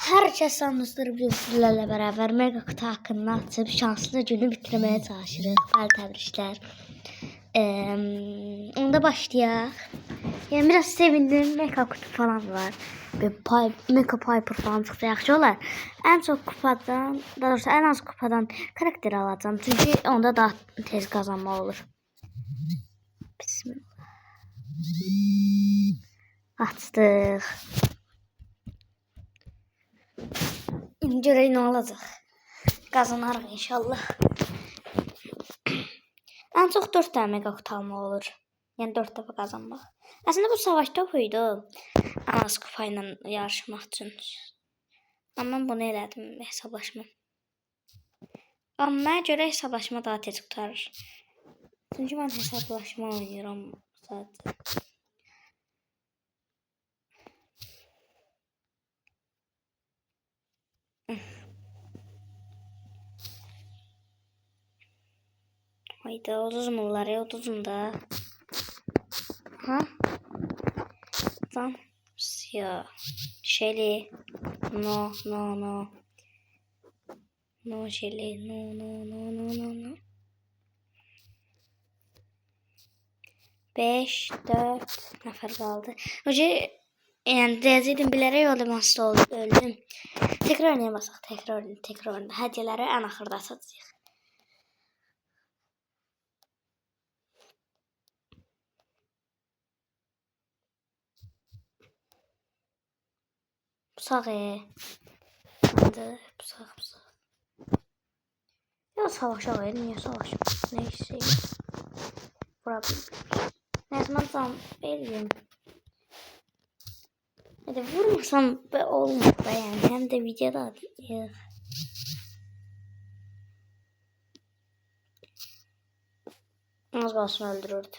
Hər kəs sanmışdır biz sizlərlə bərabər mega kutu haqqında açıb şanslı günü bitirməyə çalışırıq. Bəli, təbriklər. Onda başlayaq. Yəni biraz sevindim. Mega kutu falan var. Mega Piper falan çıxsa yaxşı olar. Ən çox kupadan, daha doğrusu ən az kupadan karakter alacağım. Çünki onda daha tez qazanma olur. Bismillah. Açdıq. Görək nə olacaq. Qazanarıq inşallah. Ən çox 4 dənə mega kutu almaq olur. Yəni 4 dəfə qazanmaq. Əslində bu savaş topuydu. Ən az kupa ilə yarışmaq üçün. Amma mən bunu elədim hesablaşma. Amma mənə görə hesablaşma daha tez qurtarır. Çünki mən hesablaşma oynayıram sadəcə. Hayda, uduzmurlar ya, uduzum da. Ha? Tam siyah. Shelly. No. No Shelly. No. 5, 4 nəfər qaldı. Hoca, yəni deyəcəkdim bilərək olmasın oldu, öldüm. Tekrar oynaya basaq, tekrar oynaya. Hədiyyələri ən axırda açacağıq. Pusaq pusaq. Ya savaşa ver, niye savaşmıyor? Neyse. Problem. Neyse ben tam veriyorum. Hadi vurmasam be olmaz da yani. Hem de videoda değil. Az kalsın öldürürdü.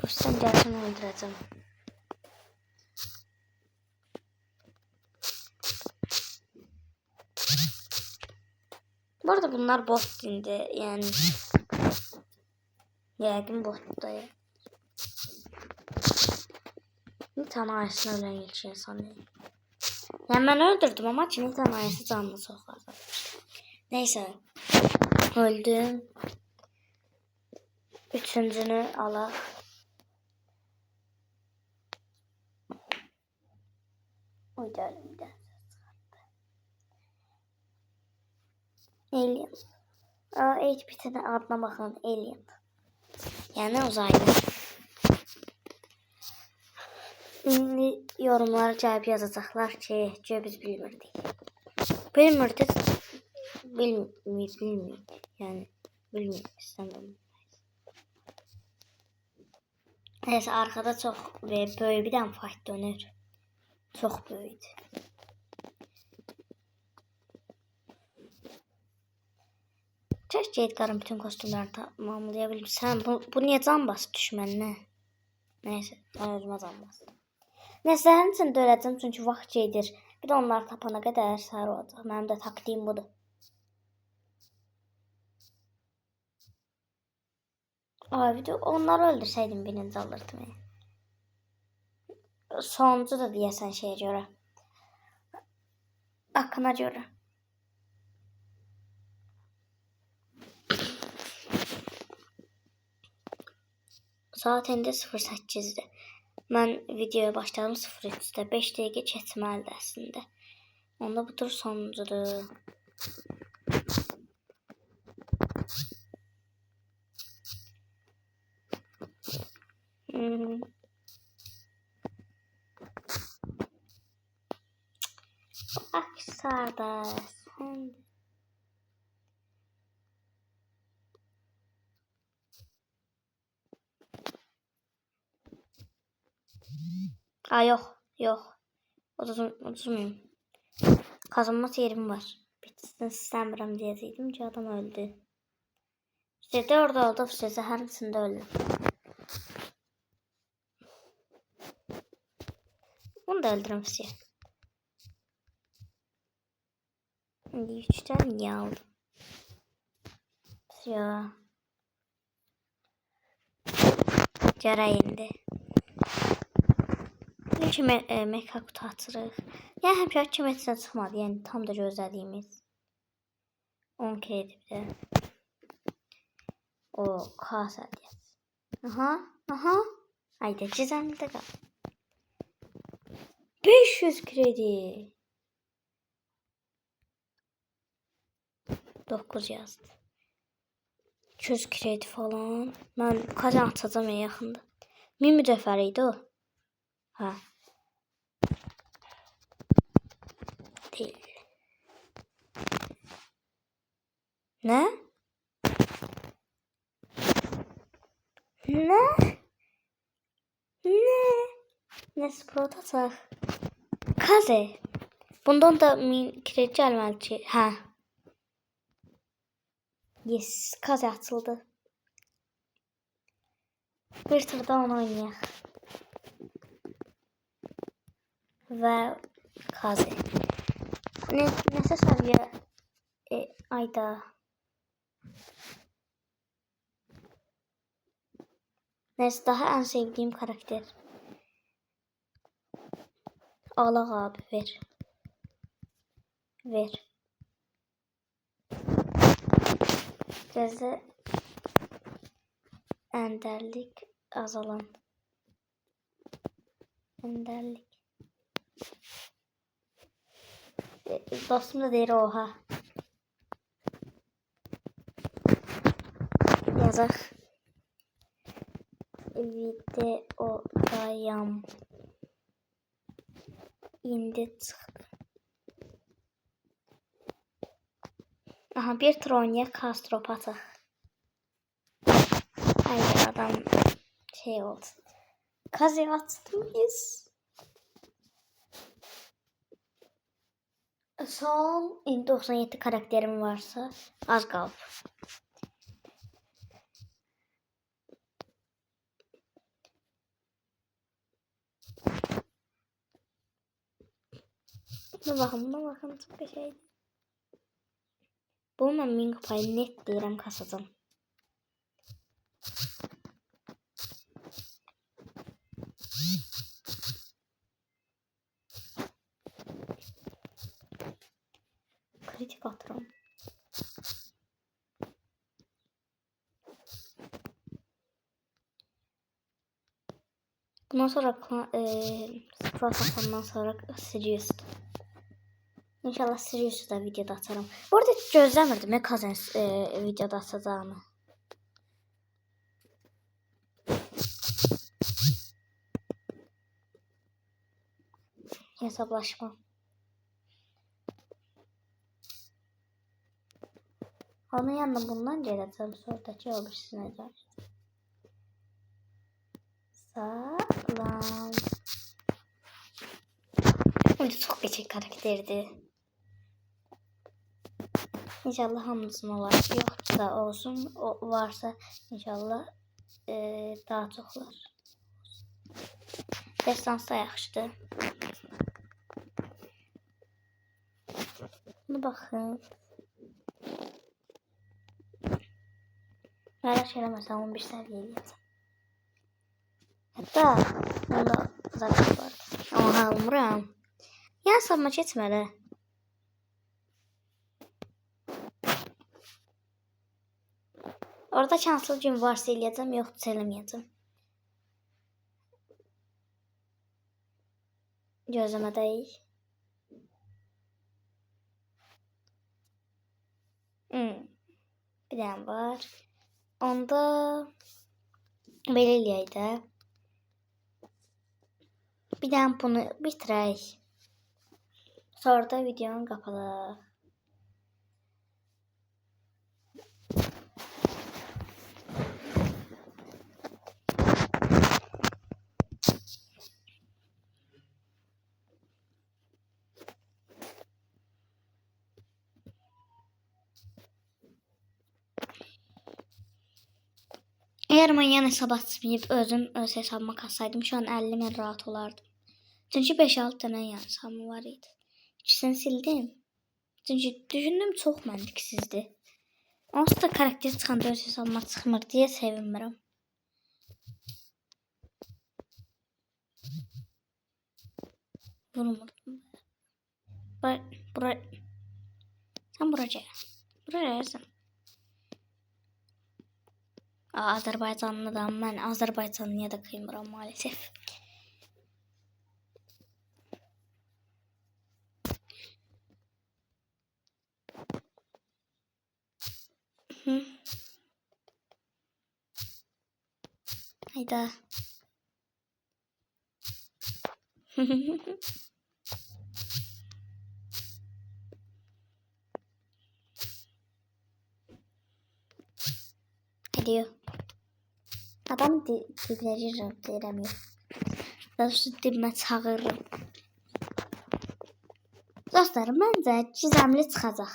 Kustan gelsin öldüreceğim. Bu arada bunlar bot dindi yani. Yəqin botda ya. Bir tane ayısını ölen ilk insan değil. Yani ben öldürdüm ama bir tane ayısı canlı çok fazla. Neyse. Öldüm. Üçüncünü alaq. Oy gəldim də. Alien. HP'nin adına baxın, Alien. Yəni uzaylı. İndi yorumlara cavab yazacaqlar ki, biz bilmirdik. Bilmirdik. Bilmiyor. Yəni bilmiyor istəmirəm. Neyse arkada çok böyük bir dənə fight dönür. Çok böyük. Keşke Edgar'ın bütün kostümlerini tamamlayabilsem. Bu niye can basıp düşmənə? Neyse, ben özümə can bastım. Neyse, sənin üçün də öləcəm çünki vaxt gedir. Bir də onları tapana qədər səhər olacaq. Mənim də taktiğim budur. Abi de onları öldürseydim birinci alırdım ya. Sonuncu da diyesen şeye göre. Akına göre. Saat indi 08'de. Mən videoya başladım 03'də. 5 dəqiqə keçməlidir əslində. Onda bu tur sonuncudur. Aksarda sen... Aa yok. Uduzmuyum. Kazanması yerim var. Bitsin istemiyorum diyecektim ki adam öldü. İşte de orada oldu. İşte her ikisinde öldü. Bunu da öldürürüm size. Şimdi 3'ten niye aldım? Ya. Cara indi. İlk mecha kutu açırıq. Yəni həmişə kimetinə çıxmadı. Yəni tam da gözlədiyimiz. 10 kreditdə. O kasa diye. Aha. Haydi cizemli de kal. 500 kredi. 9 yazdı. 200 kredi falan. Ben kazan atacağım en yakında. 1000 mücevheriydi o. Ha. Değil. Ne? Ne? Ne sprot ataq. Kaze. Bundan da 1000 kredi gəlməli ki. Ha. Yes, kaze atıldı. Bir tur da onu oynayaq. Və kaze. Nəsə səviyyə ayda. Neyse daha en sevdiğim karakter. Ağlaq abi ver. Ver. Gözde enderlik azalan. Enderlik. Dostum da deyir oha. Yazaq. Videodayam. İndi çıxdı. Aha bir tur oynayaq Kastrop ataq. Haydi adam şey oldu. Kaze attım biz. Son 97 karakterim varsa az qalıb. Buna bakın çok bir şey. Bu mən 1000 kupayı net deyirəm kasacağım. Kritik atıram. Bundan sonra Sprout sonra Sirius. İnşallah Sirius'u da videoda atarım. Bu arada hiç gözləmirdim ya Kazan videoda atacağımı. Hesaplaşma. Onun yanına bundan geleceğim. Sonraki olur sizin eder. Sağlam. Bu çok geçik karakterdi. İnşallah hamısın olar. Yoksa olsun. O varsa inşallah daha çoxlar. Destans da yaxşıdır. Bunu baxın. Mərak eləməsəm 11 səviyyə eləyəcəm. Hətta onda zaten var. Amma almıram. Yəni savma keçməli. Orada şanslı gün varsa eləyəcəm, yoxsa eləməyəcəm. Gözləmədəyik. Bir dənə var. Onda belə eləyək də. Bir dənə bunu bitirək. Sonra da videonu qapadaq. Eğer mən yan hesab açmayıb özüm öz hesabıma katsaydım şu an 50.000 rahat olardım. Çünkü 5-6 tane yan hesabım var idi. İkisini sildim. Çünkü düşündüm çok məntiqsizdir. Onsuz da karakter çıxanda öz hesabıma çıxmır deyə sevinmirəm. Vurmadım. Bura. Sen buraya. Buraya sen. Azərbaycanlıdan mən Azərbaycanlıya da kıymıram maalesef. Hı. Hayda. Gidiyor. Adam dibləririm deyirəm yox. Doğrusu dibmə çağırırım. Dostlar, məncə gizemli çıxacaq.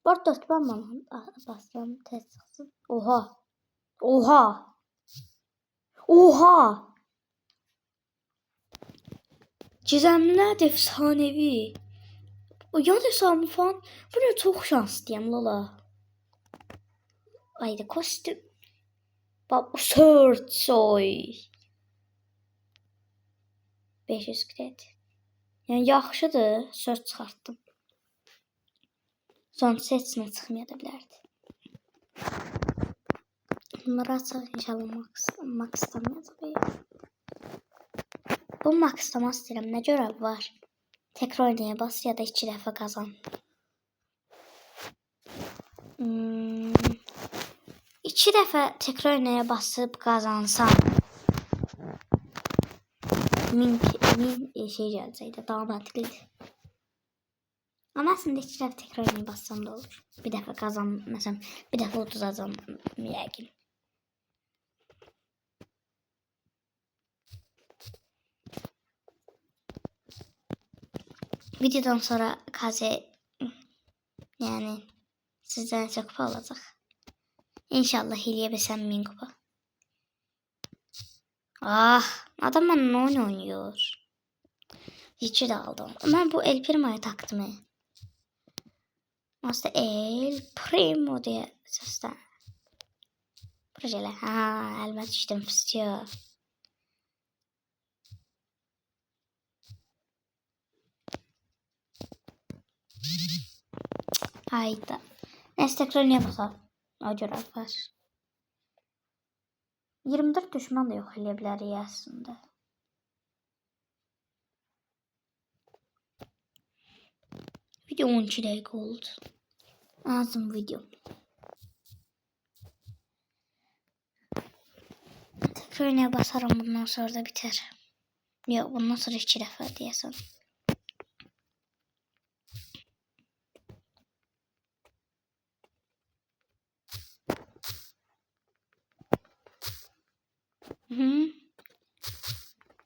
Bort 4 basıram tez çıxsın. Oha. Oha. Oha. Gizemliler efsanevi. O yan hesabı falan. Buraya çok şanslıyım lala. Haydi kostüm. Bak sört soy. 500 kredi. Yani yaxşıdır. Sört çıxartdım. Son seçinə çıxmaya da bilərdi. Bunları açaq inşallah maxlamayacaq. Bu maxlamaq istəyirəm. Nə görev var? Tekrar oynaya bas ya da 2 dəfə qazan. 2 dəfə tekrar oynaya basıb qazansam 1000 şey gələcəkdi. Daha məntiqlidir. Ama aslında 2 dəfə tekrar oynaya bassam da olur. Bir dəfə qazan, məsələn, bir dəfə uduzacam yəqin. Videodan sonra Kaze yani sizden çok kupa olacak. İnşallah hiliye bilsem 1000 kupa. Ah, adam benimle oyun oynuyor. Hiçi de aldım. Ben bu El Primo'yu taktım. Aslında El Primo diye seslen. Projeler. Ha, elime düştüm fıstıyor. Hayda. Neyse tekrar niye basalım? O görev var. 24 düşman da yok eləyə aslında. Video 12 dakika oldu. Azım video. Tekrar oynaya basarım bundan sonra da biter. Yok bundan sonra 2 dəfə deyəsən.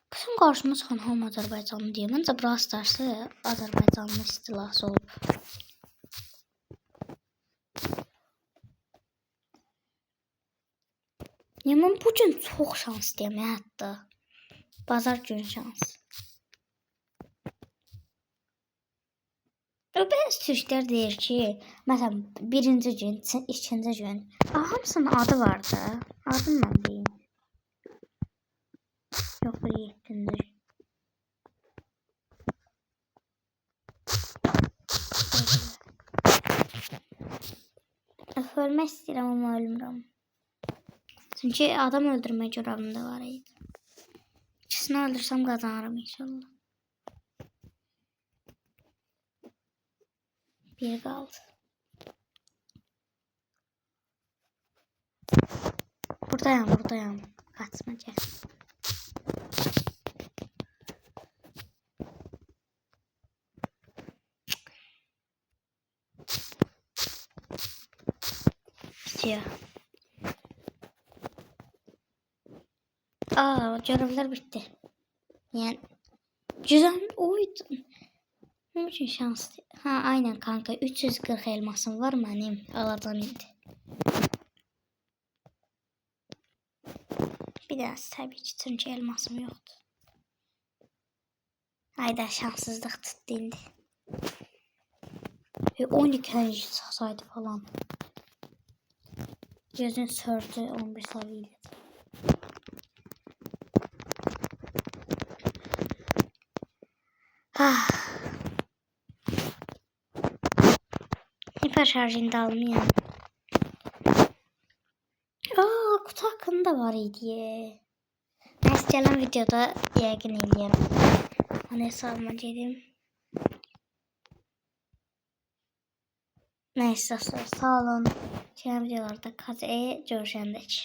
Kısım karşıma çıxan hamı Azərbaycanlı deyir. Məncə Brawl Stars'ı Azərbaycanlı istilası olub. Ya mən bu gün çox şanslıyam hətta. Bazar gün şans. Bəzi türklər deyir ki, məsələn, birinci gün, ikinci gün, hamısının adı var da. Adını mən deyim. Yox, bir 7-ci gün. Ölmək istəyirəm amma ölmürəm. Çünki adam öldürmə görevimdə var idi. İkisini öldürsəm qazanırım inşallah. Bir qaldı. Buradayam. Kaçma gəl. Bitiyor. Görevler bitti. Yani güzel oydu. Onun için şanslı. Ha aynen kanka 340 elmasım var benim. Alacağım indi. Bir daha tabii ki çünkü elmasım yoktu. Hayda şanssızlık tuttu indi. 12 saydı falan. Gözün sördü 11 sayıydı. Ah. Hiper şarjını da almayayım. Kutu hakkında var idi. Neyse gelen videoda yəqin eləyəm. Hani hesabıma gedim. Neyse sağ olun. Gələn videolarda görüşəndək.